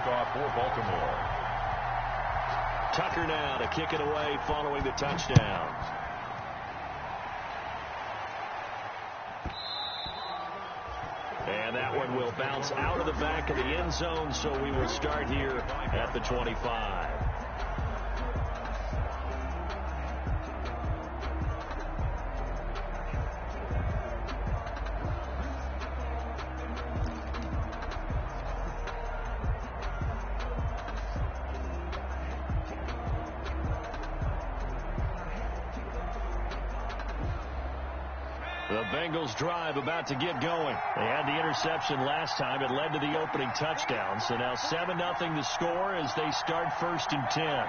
kickoff for Baltimore. Tucker now to kick it away following the touchdown. And that one will bounce out of the back of the end zone, so we will start here at the 25. The Bengals drive about to get going. They had the interception last time. It led to the opening touchdown. So now 7-0 the score as they start 1st and 10.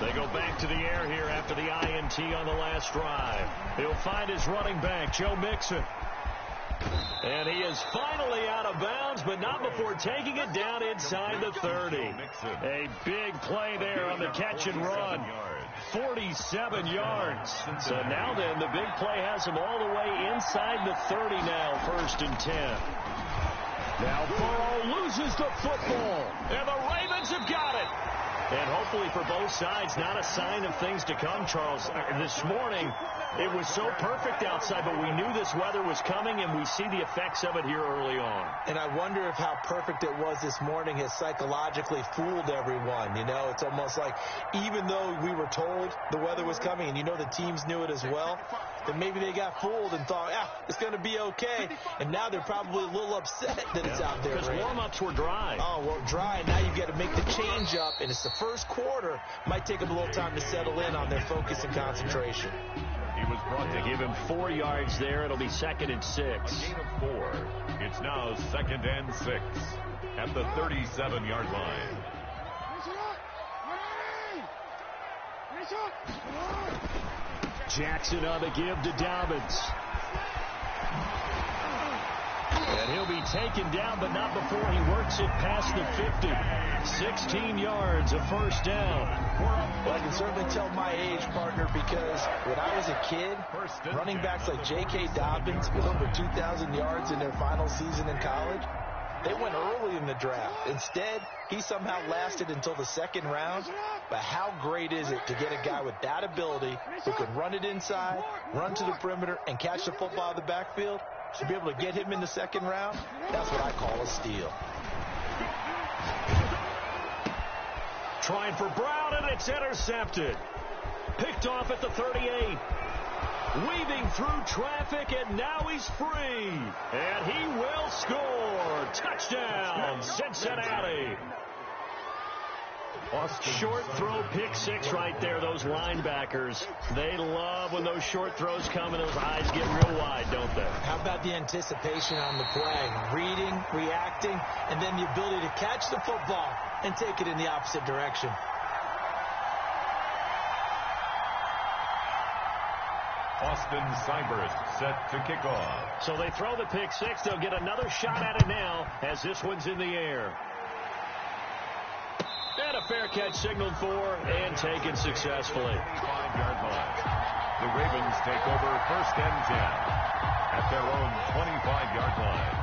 They go back to the air here after the INT on the last drive. He'll find his running back, Joe Mixon. And he is finally out of bounds, but not before taking it down inside the 30. A big play there on the catch and run. 47 yards. So now then, the big play has him all the way inside the 30 now, 1st and 10. Now Burrow loses the football, and the Ravens have got it. And hopefully for both sides, not a sign of things to come, Charles. This morning, it was so perfect outside, but we knew this weather was coming, and we see the effects of it here early on. And I wonder if how perfect it was this morning has psychologically fooled everyone. You know, it's almost like even though we were told the weather was coming, and you know the teams knew it as well, then maybe they got fooled and thought, it's going to be okay. And now they're probably a little upset that it's out there. Because warm-ups were dry. Oh, well, dry. Now you've got to make the change up, and it's the first quarter. Might take them a little time to settle in on their focus and concentration. He was brought to give him 4 yards there. It'll be 2nd and 6. A gain of 4. It's now 2nd and 6 at the 37-yard line. Jackson on the give to Dobbins. And he'll be taken down, but not before he works it past the 50. 16 yards, a 1st down. Well, I can certainly tell my age, partner, because when I was a kid, running backs like J.K. Dobbins with over 2,000 yards in their final season in college, they went early in the draft. Instead, he somehow lasted until the 2nd round. But how great is it to get a guy with that ability who can run it inside, run to the perimeter, and catch the football out of the backfield? To be able to get him in the 2nd round, that's what I call a steal. Trying for Brown, and it's intercepted. Picked off at the 38. Weaving through traffic, and now he's free. And he will score. Touchdown, Cincinnati. Short throw, pick 6 right there. Those linebackers, they love when those short throws come and those eyes get real wide, don't they? How about the anticipation on the play? Reading, reacting, and then the ability to catch the football and take it in the opposite direction. Austin Seibert set to kick off. So they throw the pick 6. They'll get another shot at it now as this one's in the air. And a fair catch signaled for and taken successfully. 5-yard line. The Ravens take over 1st and 10 at their own 25-yard line.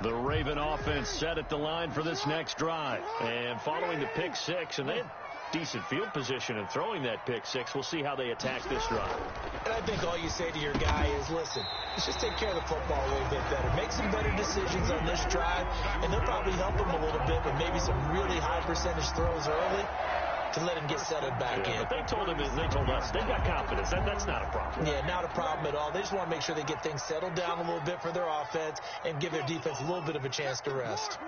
The Raven offense set at the line for this next drive. And following the pick 6, and they had decent field position in throwing that pick 6. We'll see how they attack this drive. And I think all you say to your guy is, listen, let's just take care of the football a little bit better. Make some better decisions on this drive, and they'll probably help him a little bit with maybe some really high percentage throws early to let him get settled back in. But they told us they've got confidence. That's not a problem. Yeah, not a problem at all. They just want to make sure they get things settled down a little bit for their offense and give their defense a little bit of a chance to rest.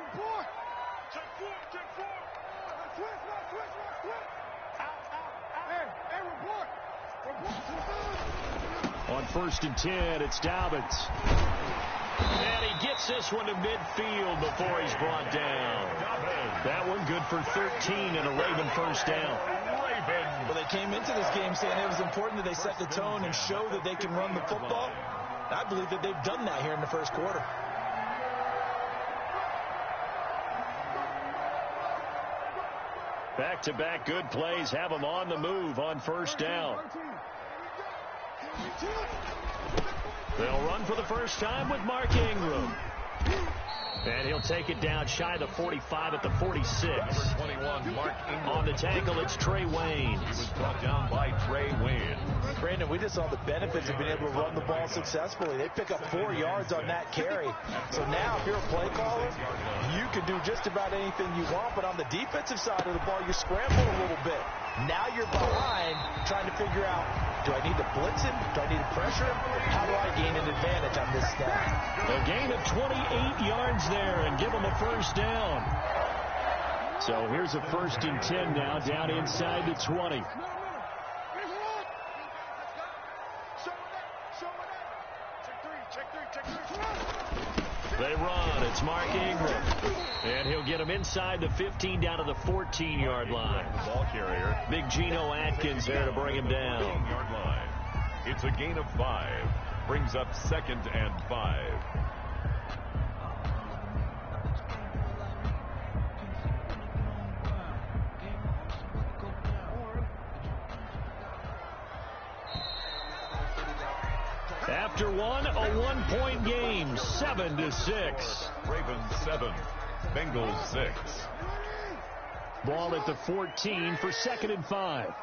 On 1st and 10, it's Dobbins. And he gets this one to midfield before he's brought down. That one good for 13 and a Raven 1st down. Ravens Well, they came into this game saying it was important that they set the tone and show that they can run the football. I believe that they've done that here in the first quarter. Back-to-back good plays have them on the move on first down. They'll run for the first time with Mark Ingram. And he'll take it down shy of the 45 at the 46. Number 21, Mark Ingram. On the tackle, it's Trey Waynes. He was brought down by Trey Waynes. Brandon, we just saw the benefits of being able to run the ball successfully. They pick up 4 yards on that carry. So now, if you're a play caller, you can do just about anything you want. But on the defensive side of the ball, you're scrambling a little bit. Now you're behind, trying to figure out, do I need to blitz him? Do I need to pressure him? How do I gain an advantage on this snap? A gain of 28 yards there and give them a first down. So here's a 1st and 10 now, down inside the 20. They run. It's Mark Ingram. And he'll get him inside the 15 down to the 14-yard line. Ball carrier. Big Geno Atkins there to bring him down. 14-yard line. It's a gain of 5. Brings up 2nd and 5. After one, a 1-point game, 7-6. Ravens 7, Bengals 6. Ball at the 14 for 2nd and 5.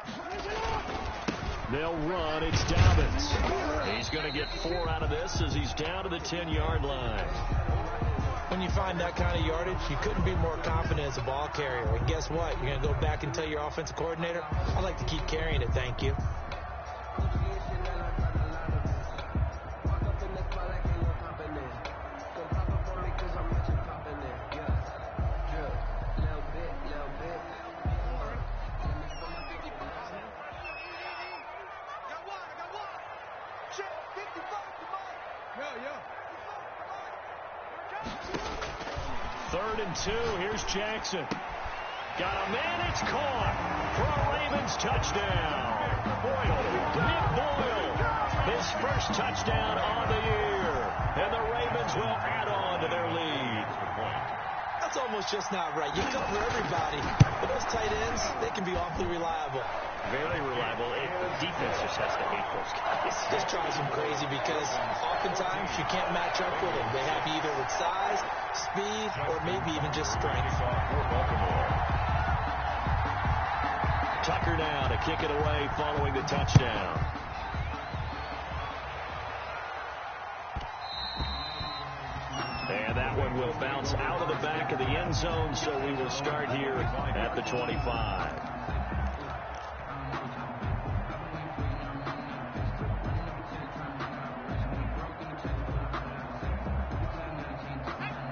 They'll run. It's Dobbins. He's going to get 4 out of this as he's down to the 10-yard line. When you find that kind of yardage, you couldn't be more confident as a ball carrier. And guess what? You're going to go back and tell your offensive coordinator, I'd like to keep carrying it, thank you. Third and 2. Here's Jackson. Got a man. It's caught for a Ravens touchdown. Nick Boyle, his first touchdown on the year. And the Ravens will add on to their lead. That's almost just not right. You cover everybody. But those tight ends, they can be awfully reliable. Very reliable. The defense just has to hate those guys. This drives them crazy because oftentimes you can't match up with them. They have either with size, speed, or maybe even just strength. Tucker now to kick it away following the touchdown. And that one will bounce out of the back of the end zone, so we will start here at the 25.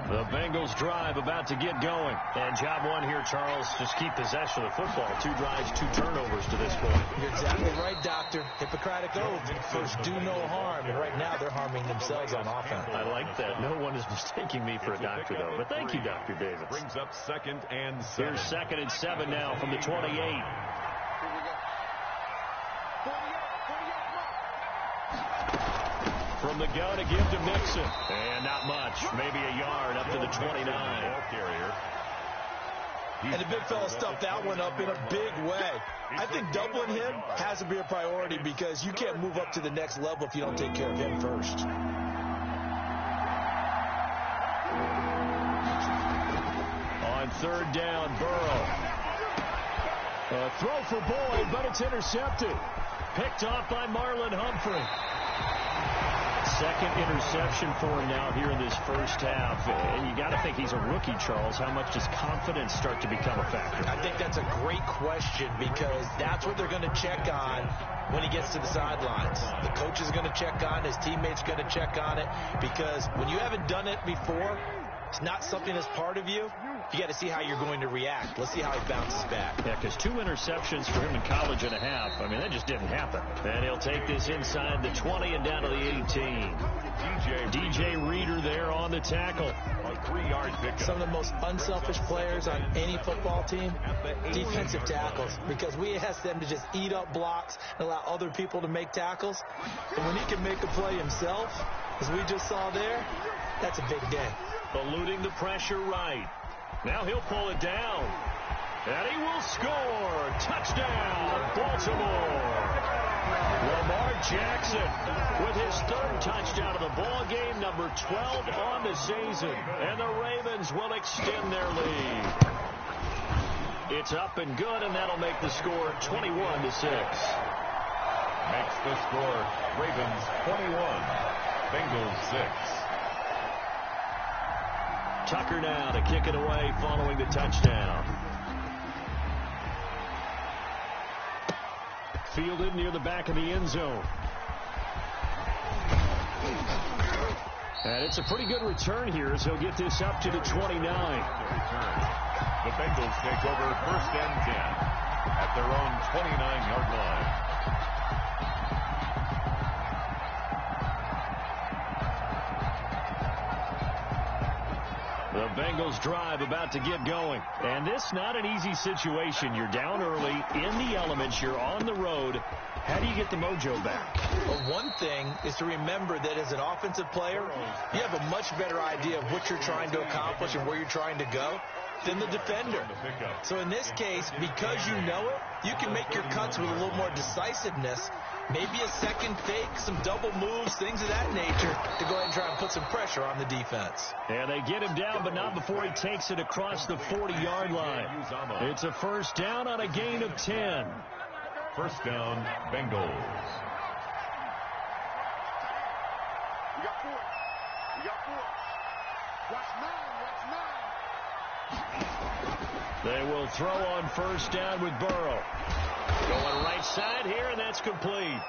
The Bengals drive about to get going. And job one here, Charles, just keep possession of the football. 2 drives, 2 turnovers to this point. You're exactly right, Doctor. Hippocratic oath. First, do no harm. And right now, they're harming themselves on offense. I like that. No one is mistaking me for a doctor, though. But thank you, Dr. Davis. Brings up 2nd and 7. Here's 2nd and 7 now from the 28. From the gun to give to Mixon. And not much. Maybe a yard up to the 29. And the big fella stuffed that one up in a big way. I think doubling him has to be a priority because you can't move up to the next level if you don't take care of him first. On 3rd down, Burrow. A throw for Boyd, but it's intercepted. Picked off by Marlon Humphrey. 2nd interception for him now here in this first half. And you got to think he's a rookie, Charles. How much does confidence start to become a factor? I think that's a great question because that's what they're going to check on when he gets to the sidelines. The coach is going to check on it. His teammates going to check on it because when you haven't done it before, it's not something that's part of you. you got to see how you're going to react. Let's see how he bounces back. Yeah, because 2 interceptions for him in college and a half. I mean, that just didn't happen. And he'll take this inside the 20 and down to the 18. DJ Reader there on the tackle. A 3-yard pickup. Some of the most unselfish players on any football team, defensive tackles, because we ask them to just eat up blocks and allow other people to make tackles. And when he can make a play himself, as we just saw there, that's a big day. Eluding the pressure right. Now he'll pull it down. And he will score. Touchdown, Baltimore. Lamar Jackson with his 3rd touchdown of the ball game, number 12 on the season. And the Ravens will extend their lead. It's up and good, and that'll make the score 21-6. Makes the score Ravens 21, Bengals 6. Tucker now to kick it away following the touchdown. Fielded near the back of the end zone. And it's a pretty good return here as he'll get this up to the 29. The Bengals take over 1st and 10 at their own 29-yard line. The Bengals drive about to get going. And this not an easy situation. You're down early, in the elements, you're on the road. How do you get the mojo back? Well, one thing is to remember that as an offensive player, you have a much better idea of what you're trying to accomplish and where you're trying to go than the defender. So in this case, because you know it, you can make your cuts with a little more decisiveness. Maybe a second fake, some double moves, things of that nature to go ahead and try and put some pressure on the defense. And they get him down, but not before he takes it across the 40-yard line. It's a 1st down on a gain of 10. 1st down, Bengals. We got 4. We got 4. Watch 9. Watch 9. They will throw on 1st down with Burrow. Going right side here, and that's complete.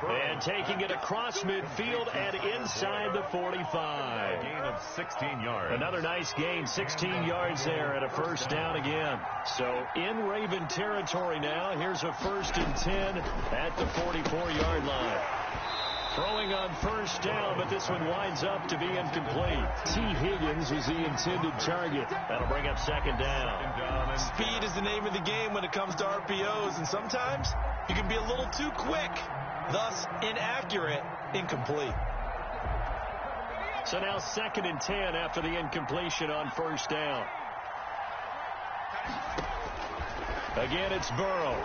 And taking it across midfield and inside the 45. Gain of 16 yards. Another nice gain, 16 yards there at a 1st down again. So in Raven territory now. Here's a 1st and 10 at the 44-yard line. Throwing on 1st down, but this one winds up to be incomplete. T. Higgins was the intended target. That'll bring up 2nd down. Speed is the name of the game when it comes to RPOs, and sometimes you can be a little too quick, thus inaccurate, incomplete. So now 2nd and 10 after the incompletion on 1st down. Again, it's Burrow.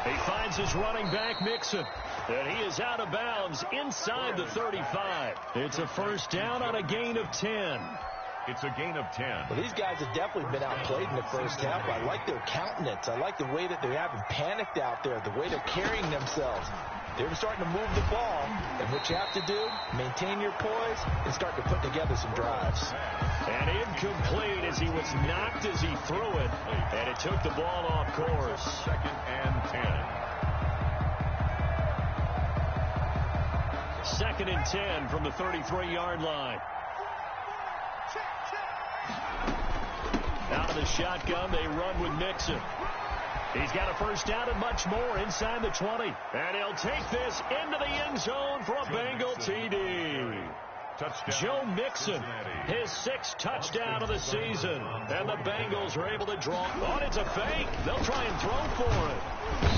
He finds his running back, Mixon. And he is out of bounds inside the 35. It's a 1st down on a gain of 10. It's a gain of 10. Well, these guys have definitely been outplayed in the 1st half. I like their countenance. I like the way that they haven't panicked out there, the way they're carrying themselves. They're starting to move the ball, and what you have to do, maintain your poise and start to put together some drives. And incomplete as he was knocked as he threw it, and it took the ball off course. 2nd and 10. 2nd and 10 from the 33-yard line. Out of the shotgun, they run with Mixon. He's got a 1st down and much more inside the 20. And he'll take this into the end zone for a Bengal TD. Touchdown. Joe Mixon, his 6th touchdown of the season. And the Bengals are able to draw. Oh, it's a fake. They'll try and throw for it.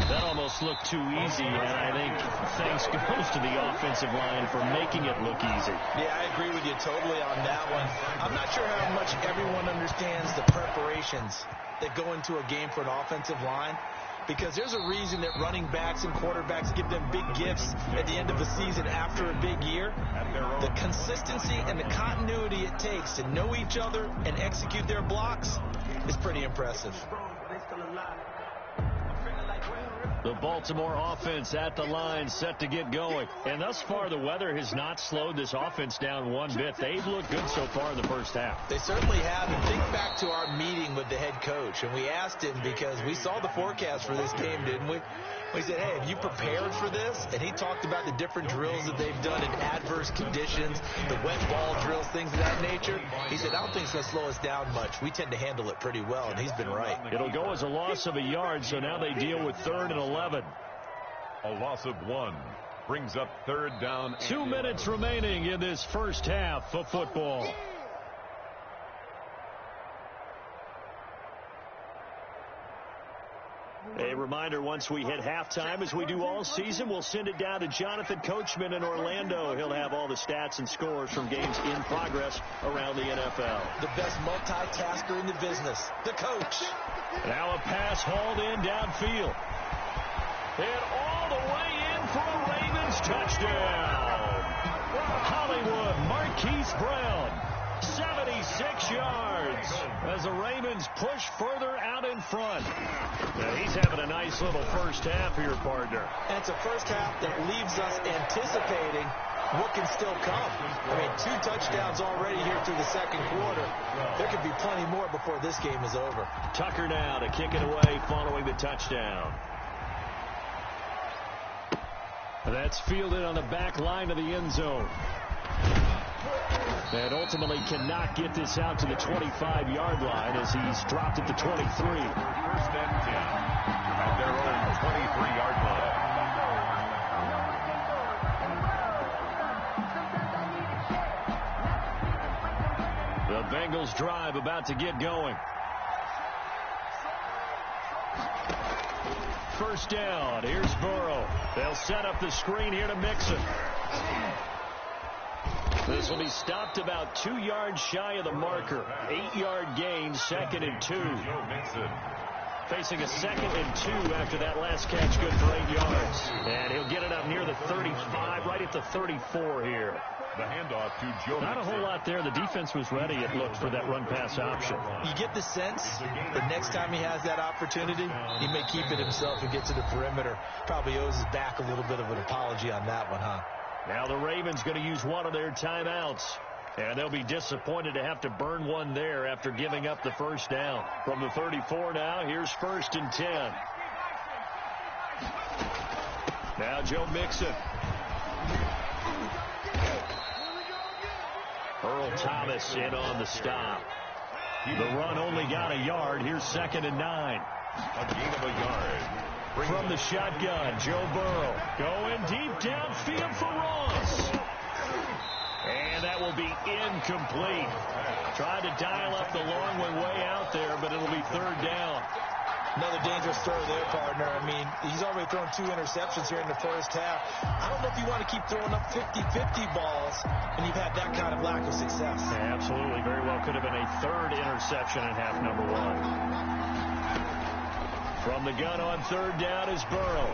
That almost looked too easy, and I think thanks goes to the offensive line for making it look easy. Yeah, I agree with you totally on that one. I'm not sure how much everyone understands the preparations that go into a game for an offensive line, because there's a reason that running backs and quarterbacks give them big gifts at the end of a season after a big year. The consistency and the continuity it takes to know each other and execute their blocks is pretty impressive. The Baltimore offense at the line, set to get going. And thus far, the weather has not slowed this offense down one bit. They've looked good so far in the first half. They certainly have. And think back to our meeting with the head coach. And we asked him, because we saw the forecast for this game, didn't we? We said, hey, have you prepared for this? And he talked about the different drills that they've done in adverse conditions, the wet ball drills, things of that nature. He said, I don't think it's going to slow us down much. We tend to handle it pretty well, and he's been right. It'll go as a loss of a yard, so now they deal with 3rd and 11. A loss of 1 brings up 3rd down. 2 minutes remaining in this first half of football. A reminder, once we hit halftime, as we do all season, we'll send it down to Jonathan Coachman in Orlando. He'll have all the stats and scores from games in progress around the NFL. The best multitasker in the business, the coach. Now a pass hauled in downfield. And all the way in for a Ravens touchdown. Hollywood Marquise Brown, 76 yards as the Ravens push further out in front. Now he's having a nice little first half here, partner. And it's a first half that leaves us anticipating what can still come. I mean, 2 touchdowns already here through the second quarter. There could be plenty more before this game is over. Tucker now to kick it away following the touchdown. That's fielded on the back line of the end zone. And ultimately cannot get this out to the 25-yard line as he's dropped at the 23. 1st and 10 at their own 23-yard line. The Bengals drive about to get going. 1st down. Here's Burrow. They'll set up the screen here to Mixon. This will be stopped about 2 yards shy of the marker. 8-yard gain, 2nd and 2. Facing a 2nd and 2 after that last catch, good for 8 yards. And he'll get it up near the 35, right at the 34 here. The handoff to Joe. Not a whole lot there. The defense was ready, it looked, for that run-pass option. You get the sense that next time he has that opportunity, he may keep it himself and get to the perimeter. Probably owes his back a little bit of an apology on that one, huh? Now the Ravens going to use one of their timeouts. And they'll be disappointed to have to burn one there after giving up the first down. From the 34 now, here's 1st and 10. Now Joe Mixon. Earl Thomas in on the stop. The run only got a yard. Here's 2nd and 9. A gain of a yard. From the shotgun, Joe Burrow going deep downfield for Ross. And that will be incomplete. Tried to dial up the long one way out there, but it'll be 3rd down. Another dangerous throw there, partner. I mean, he's already thrown 2 interceptions here in the first half. I don't know if you want to keep throwing up 50-50 balls when you've had that kind of lack of success. Yeah, absolutely. Very well could have been a 3rd interception in half number 1. From the gun on 3rd down is Burrow.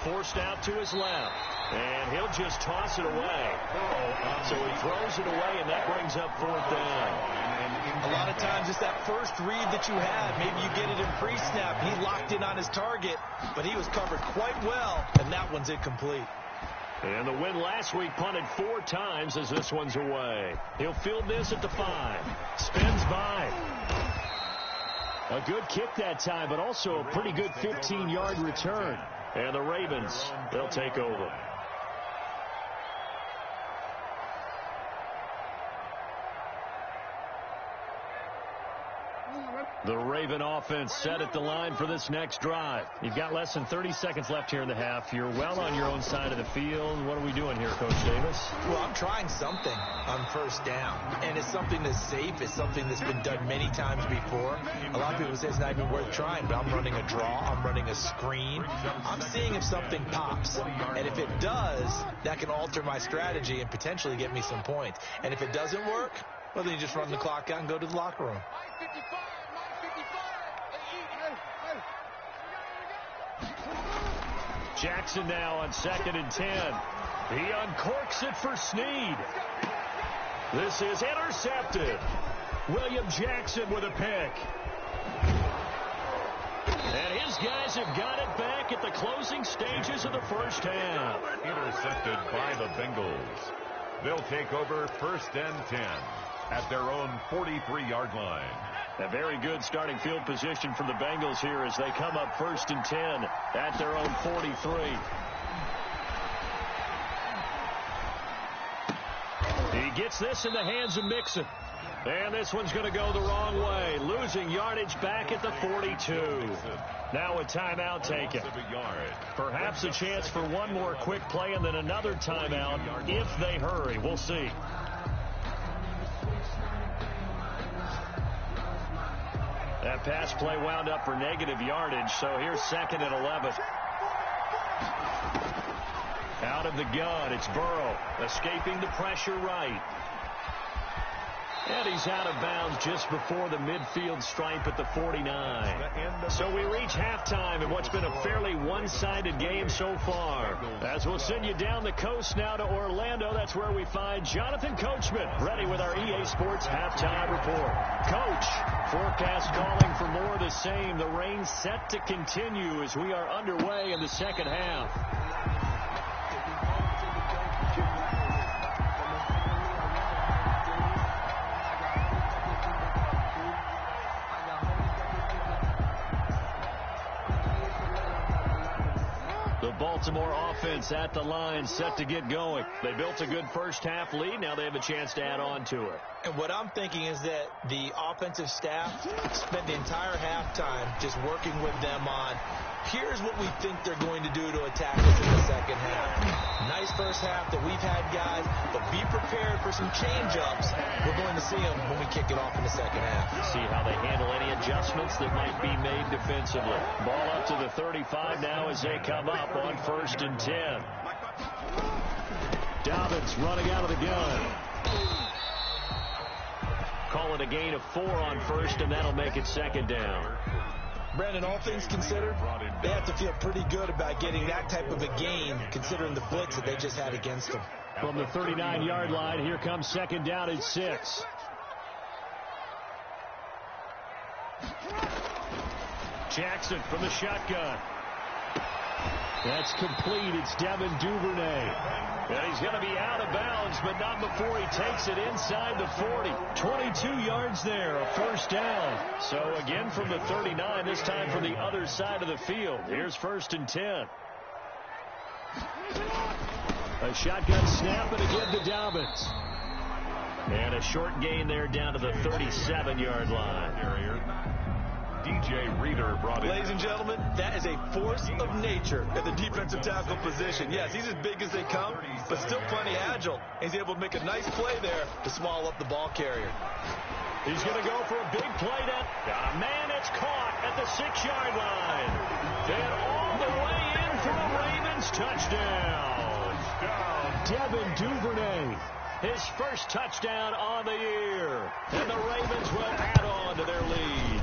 Forced out to his left. And he'll just toss it away. So he throws it away, and that brings up 4th down. A lot of times it's that first read that you had. Maybe you get it in pre-snap. He locked in on his target, but he was covered quite well, and that one's incomplete. And the win last week punted 4 times as this one's away. He'll field this at the 5. Spins by. A good kick that time, but also a pretty good 15-yard return. And the Ravens, they'll take over. The Raven offense set at the line for this next drive. You've got less than 30 seconds left here in the half. You're well on your own side of the field. What are we doing here, Coach Davis? Well, I'm trying something on 1st down. And it's something that's safe. It's something that's been done many times before. A lot of people say it's not even worth trying, but I'm running a draw. I'm running a screen. I'm seeing if something pops. And if it does, that can alter my strategy and potentially get me some points. And if it doesn't work, well, then you just run the clock out and go to the locker room. Jackson now on 2nd and 10. He uncorks it for Snead. This is intercepted. William Jackson with a pick. And his guys have got it back at the closing stages of the first half. Intercepted by the Bengals. They'll take over 1st and 10 at their own 43-yard line. A very good starting field position for the Bengals here as they come up 1st and 10 at their own 43. He gets this in the hands of Mixon. And this one's going to go the wrong way, losing yardage back at the 42. Now a timeout taken. Perhaps a chance for one more quick play and then another timeout if they hurry. We'll see. That pass play wound up for negative yardage, so here's 2nd and 11. Out of the gun, it's Burrow, escaping the pressure right. And he's out of bounds just before the midfield stripe at the 49. So we reach halftime in what's been a fairly one-sided game so far. As we'll send you down the coast now to Orlando, that's where we find Jonathan Coachman, ready with our EA Sports halftime report. Coach, forecast calling for more of the same. The rain set to continue as we are underway in the second half. Baltimore offense at the line, set to get going. They built a good first half lead. Now they have a chance to add on to it. And what I'm thinking is that the offensive staff spent the entire halftime just working with them on, here's what we think they're going to do to attack us in the second half. Nice first half that we've had, guys, but be prepared for some change-ups. We're going to see them when we kick it off in the second half. See how they handle any adjustments that might be made defensively. Ball up to the 35 now as they come up on 1st and 10. Dobbins running out of the gun. Call it a gain of 4 on 1st, and that'll make it 2nd down. Brandon, all things considered, they have to feel pretty good about getting that type of a gain, considering the blitz that they just had against them. From the 39-yard line, here comes 2nd down and 6. Jackson from the shotgun. That's complete. It's Devin Duvernay. And he's going to be out of bounds, but not before he takes it inside the 40. 22 yards there, a 1st down. So again from the 39, this time from the other side of the field. Here's 1st and 10. A shotgun snap and again to Dobbins. And a short gain there down to the 37-yard line. DJ Reader brought in. Ladies and gentlemen, that is a force of nature at the defensive tackle position. Yes, he's as big as they come, but still plenty agile. He's able to make a nice play there to swallow up the ball carrier. He's going to go for a big play down. Man, it's caught at the 6-yard line. And all the way in for a Ravens touchdown. Devin Duvernay, his first touchdown on the year. And the Ravens will add on to their lead.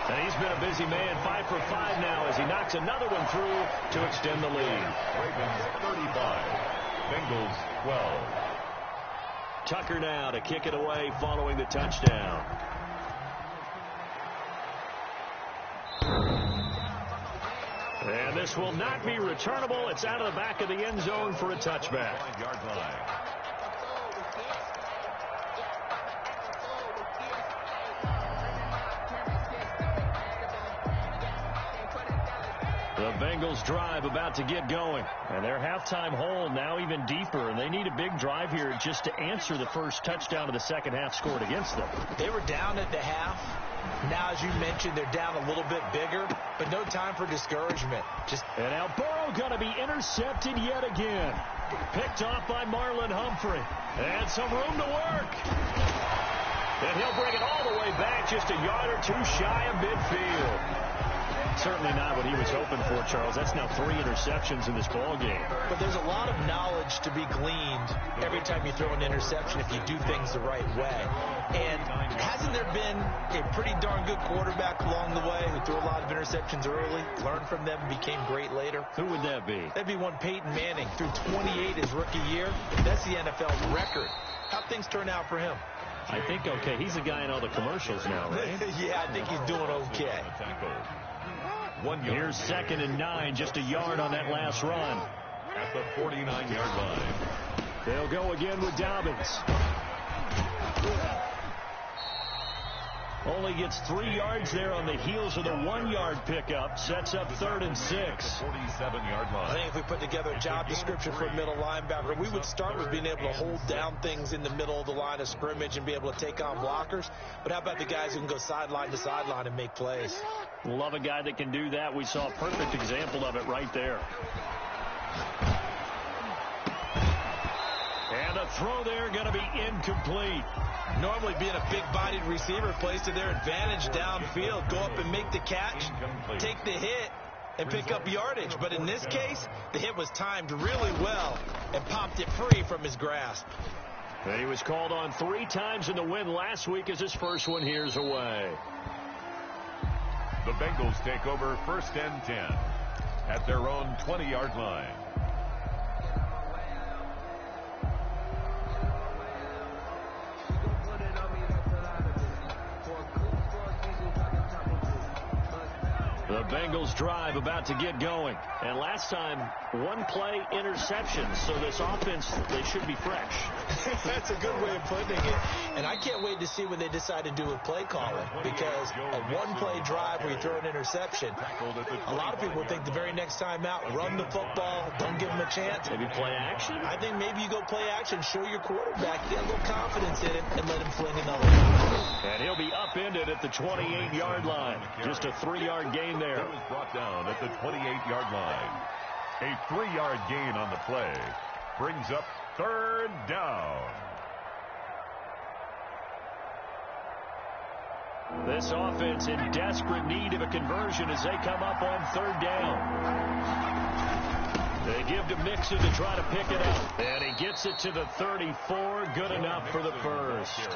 And he's been a busy man, 5 for 5 now as he knocks another one through to extend the lead. Ravens 35, Bengals 12. Tucker now to kick it away following the touchdown. And this will not be returnable. It's out of the back of the end zone for a touchback. 5-yard line. The Bengals drive about to get going. And their halftime hole now even deeper. And they need a big drive here just to answer the first touchdown of the second half scored against them. They were down at the half. Now, as you mentioned, they're down a little bit bigger, but no time for discouragement. And now Burrow going to be intercepted yet again. Picked off by Marlon Humphrey. And some room to work. And he'll bring it all the way back just a yard or two shy of midfield. Certainly not what he was hoping for, Charles. That's now 3 interceptions in this ball game. But there's a lot of knowledge to be gleaned every time you throw an interception if you do things the right way. And hasn't there been a pretty darn good quarterback along the way who threw a lot of interceptions early, learned from them, and became great later? Who would that be? That'd be one Peyton Manning. Threw 28 his rookie year. That's the NFL's record. How'd things turn out for him? I think okay. He's a guy in all the commercials now, right? Yeah, I think he's doing okay. 1 yard. Here's 2nd and 9, just a yard on that last run. At the 49-yard line. They'll go again with Dobbins. Only gets 3 yards there on the heels of the 1-yard pickup. Sets up 3rd and 6. 47-yard line. I think if we put together a job description for a middle linebacker, we would start with being able to hold down things in the middle of the line of scrimmage and be able to take on blockers. But how about the guys who can go sideline to sideline and make plays? Love a guy that can do that. We saw a perfect example of it right there. And a throw there going to be incomplete. Normally being a big-bodied receiver plays to their advantage downfield. Go up and make the catch, take the hit, and pick up yardage. But in this case, the hit was timed really well and popped it free from his grasp. And he was called on 3 times in the win last week as his first one here's away. The Bengals take over 1st and 10 at their own 20-yard line. The Bengals drive about to get going. And last time, 1-play interception. So this offense, they should be fresh. That's a good way of putting it. And I can't wait to see what they decide to do with play calling. Because a 1-play drive where you throw an interception, a lot of people think the very next time out, run the football, don't give them a chance. Maybe play action? I think maybe you go play action, show your quarterback, get a little confidence in him, and let him fling another one. And he'll be upended at the 28-yard line. Just a 3-yard gain there. It was brought down at the 28-yard line. A 3-yard gain on the play brings up 3rd down. This offense in desperate need of a conversion as they come up on 3rd down. They give to Mixon to try to pick it up. And he gets it to the 34. Good enough for the first.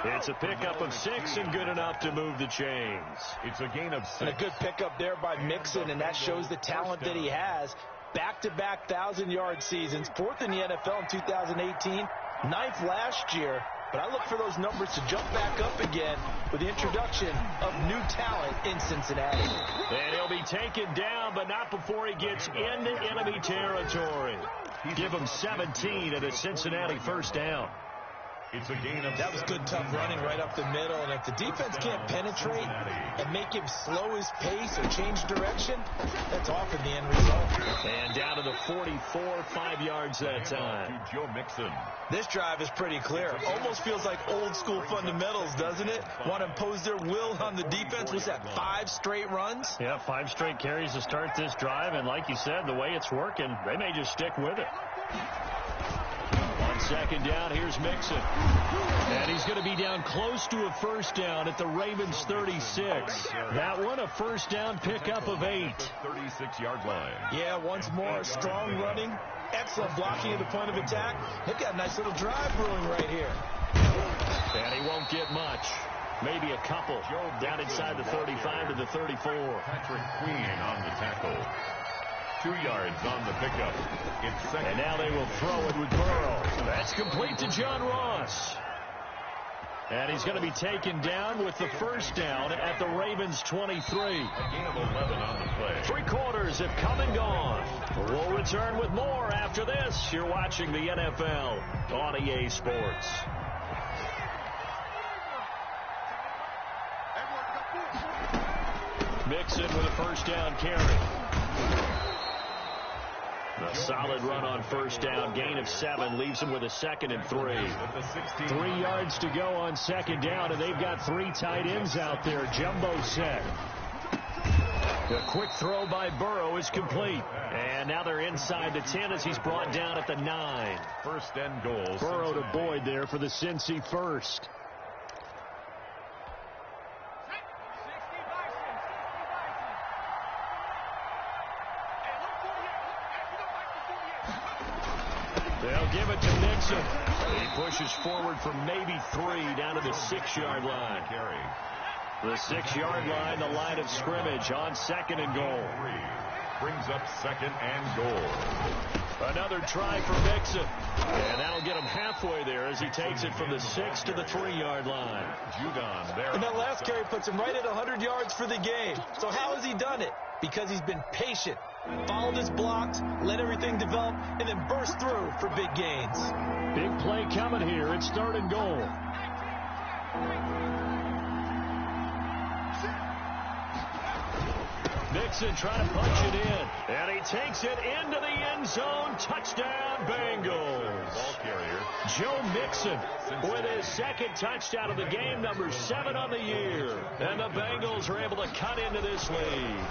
It's a pickup of 6 and good enough to move the chains. It's a gain of 6. And a good pickup there by Mixon, and that shows the talent that he has. Back-to-back 1,000-yard seasons, 4th in the NFL in 2018, 9th last year. But I look for those numbers to jump back up again with the introduction of new talent in Cincinnati. And he'll be taken down, but not before he gets into enemy territory. Give him 17 at a Cincinnati 1st down. It's a gain of That was good, tough running right up the middle. And if the defense can't penetrate and make him slow his pace or change direction, that's often the end result. And down to the 44, 5 yards that time. To Joe Mixon. This drive is pretty clear. Almost feels like old school fundamentals, doesn't it? Want to impose their will on the defense. What's that, 5 straight runs? Yeah, 5 straight carries to start this drive. And like you said, the way it's working, they may just stick with it. On 2nd down, here's Mixon. And he's going to be down close to a 1st down at the Ravens 36. That one, a 1st down pickup of 8. 36-yard line. Yeah, once more, strong running. Excellent blocking at the point of attack. They've got a nice little drive brewing right here. And he won't get much. Maybe a couple. Down inside the 35 to the 34. Patrick Queen on the tackle. 2 yards on the pickup. It's 2nd. And now they will throw it with Burrow. That's complete to John Ross. And he's going to be taken down with the 1st down at the Ravens 23. A gain of 11 on the play. 3 quarters have come and gone. We'll return with more after this. You're watching the NFL on EA Sports. Mixon with a 1st down carry. A solid run on 1st down. Gain of 7 leaves him with a 2nd and 3. 3 yards to go on 2nd down, and they've got 3 tight ends out there. Jumbo set. The quick throw by Burrow is complete. And now they're inside the 10 as he's brought down at the 9. 1st and goal. Burrow to Boyd there for the Cincy 1st. They'll give it to Mixon. He pushes forward for maybe 3 down to the 6-yard line. The 6-yard line, the line of scrimmage on 2nd and goal. Brings up 2nd and goal. Another try for Mixon. And that'll get him halfway there as he takes it from the 6 to the 3-yard line. Judon there. And that last carry puts him right at 100 yards for the game. So how has he done it? Because he's been patient, followed his blocks, let everything develop, and then burst through for big gains. Big play coming here. It's 3rd and goal. Mixon trying to punch it in. And he takes it into the end zone. Touchdown, Bengals. Ball carrier. Joe Mixon with his 2nd touchdown of the game, number 7 on the year. And the Bengals are able to cut into this lead.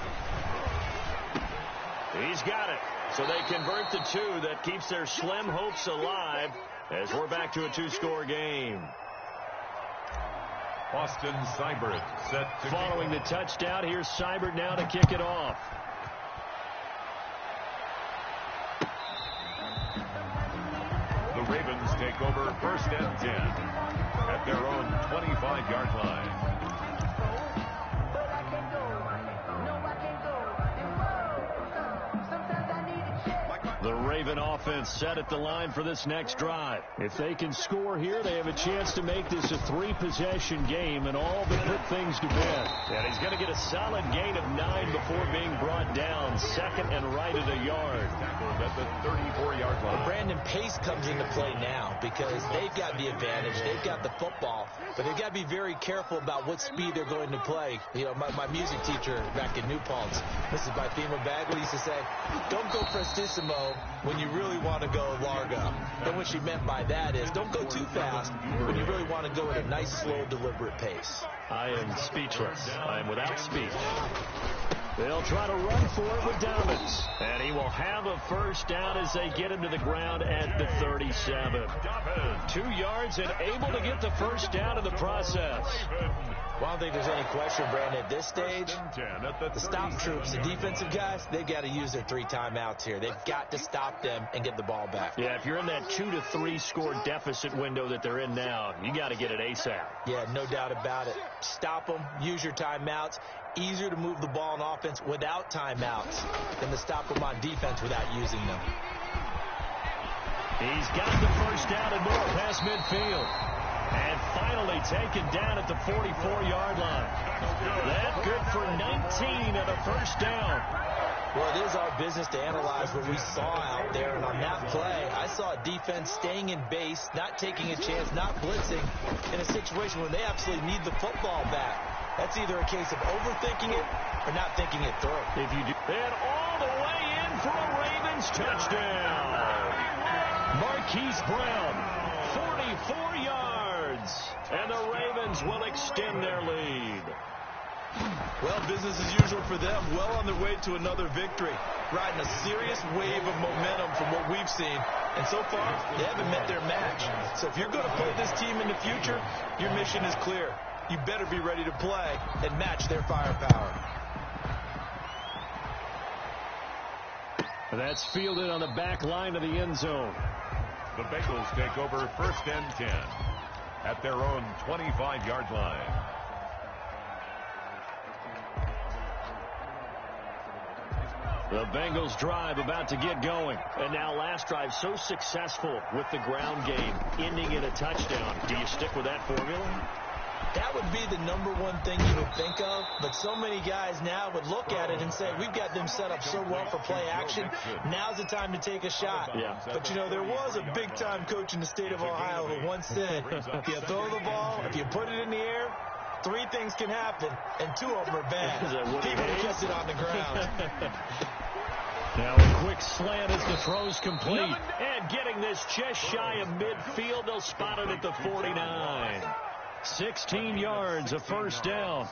He's got it. So they convert the 2. That keeps their slim hopes alive as we're back to a 2-score game. Austin Seibert set to Following the touchdown, here's Seibert now to kick it off. The Ravens take over 1st and 10 at their own 25-yard line. The Raven offense set at the line for this next drive. If they can score here, they have a chance to make this a 3-possession game and all but put things to bed. And he's going to get a solid gain of 9 before being brought down, 2nd and right at a yard. Tackled at the 34-yard line. Brandon, pace comes into play now because they've got the advantage. They've got the football, but they've got to be very careful about what speed they're going to play. You know, my music teacher back in New Paltz, Mrs. Bythema Bagley, used to say, don't go prestissimo when you really want to go largo. And what she meant by that is don't go too fast when you really want to go at a nice, slow, deliberate pace. I am speechless. I am without speech. They'll try to run for it with Dobbins. And he will have a 1st down as they get him to the ground at the 37. 2 yards and able to get the 1st down in the process. Well, I don't think there's any question, Brandon, at this stage, the stop troops, the defensive guys, they've got to use their 3 timeouts here. They've got to stop them and get the ball back. Yeah, if you're in that 2 to 3 score deficit window that they're in now, you got to get it ASAP. Yeah, no doubt about it. Stop them, use your timeouts. Easier to move the ball on offense without timeouts than to stop them on defense without using them. He's got the 1st down and more past midfield. And finally taken down at the 44-yard line. That good for 19 and a 1st down. Well, it is our business to analyze what we saw out there. And on that play, I saw a defense staying in base, not taking a chance, not blitzing, in a situation where they absolutely need the football back. That's either a case of overthinking it or not thinking it through. If you do, and all the way in for a Ravens touchdown. Marquise Brown, 44 yards, and the Ravens will extend their lead. Well, business as usual for them, well on their way to another victory, riding a serious wave of momentum from what we've seen. And so far, they haven't met their match. So if you're going to play this team in the future, your mission is clear. You better be ready to play and match their firepower. That's fielded on the back line of the end zone. The Bengals take over 1st and 10 at their own 25-yard line. The Bengals drive about to get going. And now last drive so successful with the ground game, ending in a touchdown. Do you stick with that formula? That would be the #1 thing you would think of, but so many guys now would look at it and say, we've got them set up so well for play action, now's the time to take a shot. Yeah. But, you know, there was a big-time coach in the state of Ohio who once said, if you throw the ball, if you put it in the air, 3 things can happen, and 2 of them are bad. People who kept it on the ground. Now a quick slant as the throw's complete. And getting this just shy of midfield, they'll spot it at the 49. 16 yards, a 1st down.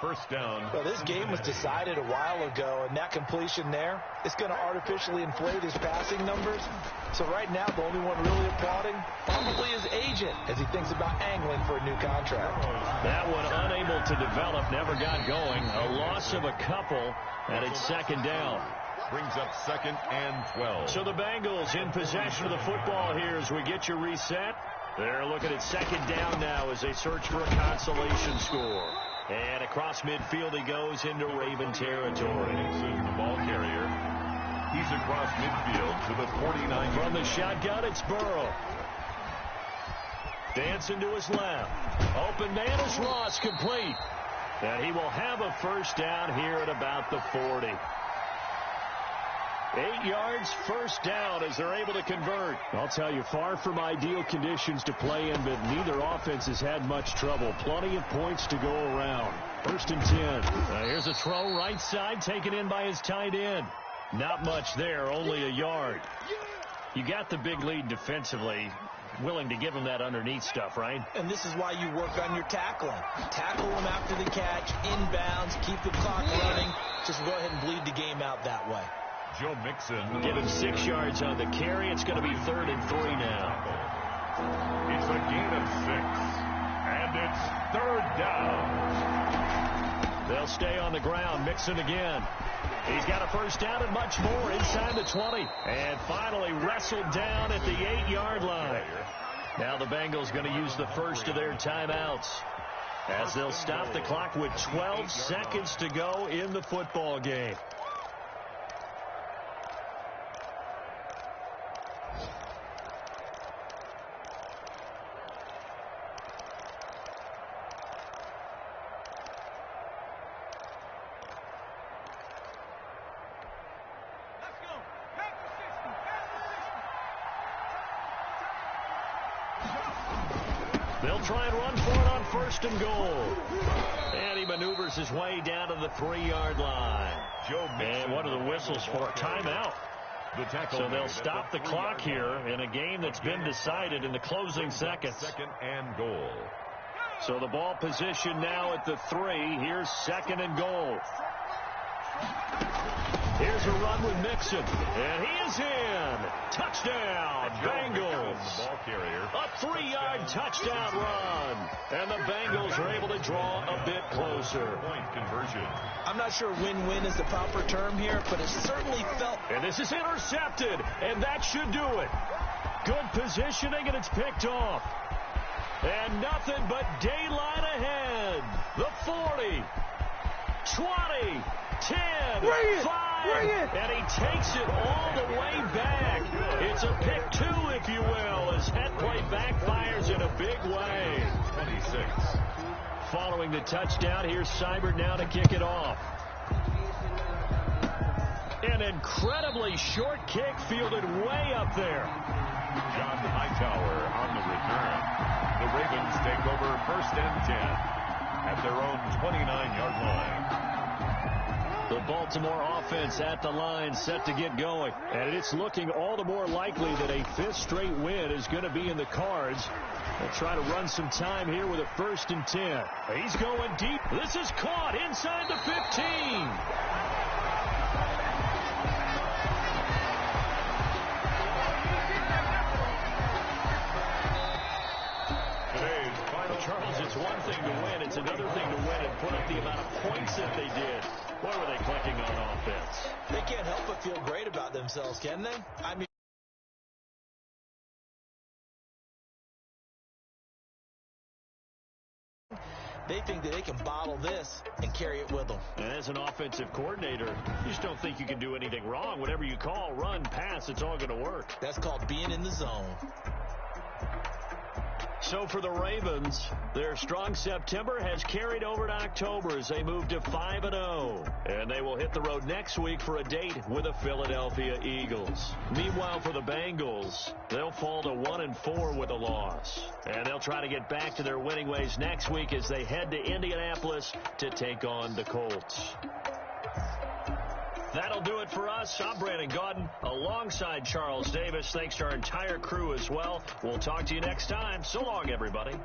1st down. Well, this game was decided a while ago, and that completion there, it's going to artificially inflate his passing numbers. So right now, the only one really applauding probably his agent as he thinks about angling for a new contract. That one unable to develop, never got going. A loss of a couple, and it's 2nd down. Brings up 2nd and 12. So the Bengals in possession of the football here as we get you reset. They're looking at 2nd down now as they search for a consolation score. And across midfield he goes into Raven territory. The ball carrier. He's across midfield to the 49. From the shotgun, it's Burrow. Dancing to his left. Open man is Ross, complete. And he will have a first down here at about the 40. 8 yards, first down as they're able to convert. I'll tell you, far from ideal conditions to play in, but neither offense has had much trouble. Plenty of points to go around. First and 10. Here's a throw right side, taken in by his tight end. Not much there, only a yard. You got the big lead defensively. Willing to give him that underneath stuff, right? And this is why you work on your tackling. Tackle him after the catch, inbounds, keep the clock running. Just go ahead and bleed the game out that way. Joe Mixon. Give him 6 yards on the carry. It's going to be 3rd and 3 now. It's a gain of 6. And it's 3rd down. They'll stay on the ground. Mixon again. He's got a first down and much more inside the 20. And finally wrestled down at the 8-yard line. Now the Bengals going to use the first of their timeouts as they'll stop the clock with 12 seconds to go in the football game. They'll try and run for it on 1st and goal. And he maneuvers his way down to the 3-yard line. And what are the whistles for? A timeout. So they'll stop the clock here in a game that's been decided in the closing seconds. 2nd and goal. So the ball position now at the 3. Here's 2nd and goal. Here's a run with Mixon. And he is in. Touchdown, Bengals. A 3-yard touchdown run. And the Bengals are able to draw a bit closer. Point conversion. I'm not sure win-win is the proper term here, but it certainly felt. And this is intercepted. And that should do it. Good positioning, and it's picked off. And nothing but daylight ahead. The 40. 20. 10, 5, and he takes it all the way back. It's a pick 2, if you will, as head play backfires in a big way. 26. Following the touchdown, here's Seibert now to kick it off. An incredibly short kick fielded way up there. John Hightower on the return. The Ravens take over 1st and 10 at their own 29-yard line. The Baltimore offense at the line, set to get going. And it's looking all the more likely that a 5th straight win is going to be in the cards. They'll try to run some time here with a 1st and 10. He's going deep. This is caught inside the 15. Charles, it's one thing to win. It's another thing to win and put up the amount of points that they did. What were they clicking on offense? They can't help but feel great about themselves, can they? I mean, they think that they can bottle this and carry it with them. And as an offensive coordinator, you just don't think you can do anything wrong. Whatever you call, run, pass, it's all going to work. That's called being in the zone. So for the Ravens, their strong September has carried over to October as they move to 5-0. And they will hit the road next week for a date with the Philadelphia Eagles. Meanwhile, for the Bengals, they'll fall to 1-4 with a loss. And they'll try to get back to their winning ways next week as they head to Indianapolis to take on the Colts. That'll do it for us. I'm Brandon Gaudin alongside Charles Davis. Thanks to our entire crew as well. We'll talk to you next time. So long, everybody.